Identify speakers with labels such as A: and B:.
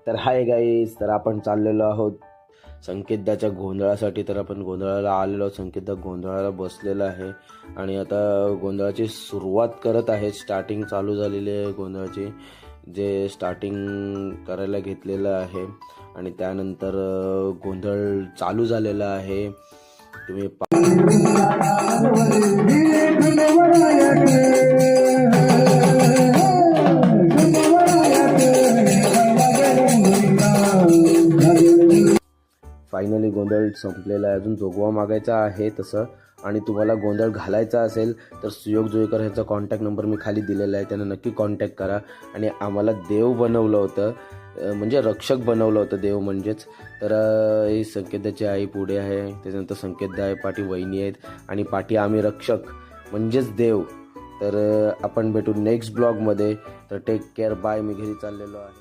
A: तर hi guys, तर आपण चाललेलो आहोत संकेतदाच्या गोंधळासाठी. तर आपण गोंधळाला आलेलो आहोत. संकेतदा गोंधळाला बसलेला आहे आणि आता गोंधळाची सुरुवात करत आहे. स्टार्टिंग चालू झालेली आहे गोंधळाची, जे स्टार्टिंग करायला घेतलेलं आहे आणि त्यानंतर गोंधळ चालू झालेला आहे. तुम्ही फायनली गोंधळ संपलेला आहे. अजून जोगवा मागायचा आहे तसं. आणि तुम्हाला गोंधळ घालायचा असेल तर सुयोग जोईकर ह्याचा कॉन्टॅक्ट नंबर मी खाली दिलेला आहे, त्यांना नक्की कॉन्टॅक्ट करा. आणि आम्हाला देव बनवलं होतं, म्हणजे रक्षक बनवलं होतं देव म्हणजेच. तर ही संकेतदाची आई पुढे आहे, त्याच्यानंतर संकेतदा आहे, पाठी वहिनी आहेत आणि पाठी आम्ही रक्षक म्हणजेच देव. तर आपण भेटू नेक्स्ट ब्लॉगमध्ये. तर टेक केअर, बाय. मी घरी चाललेलो आहे.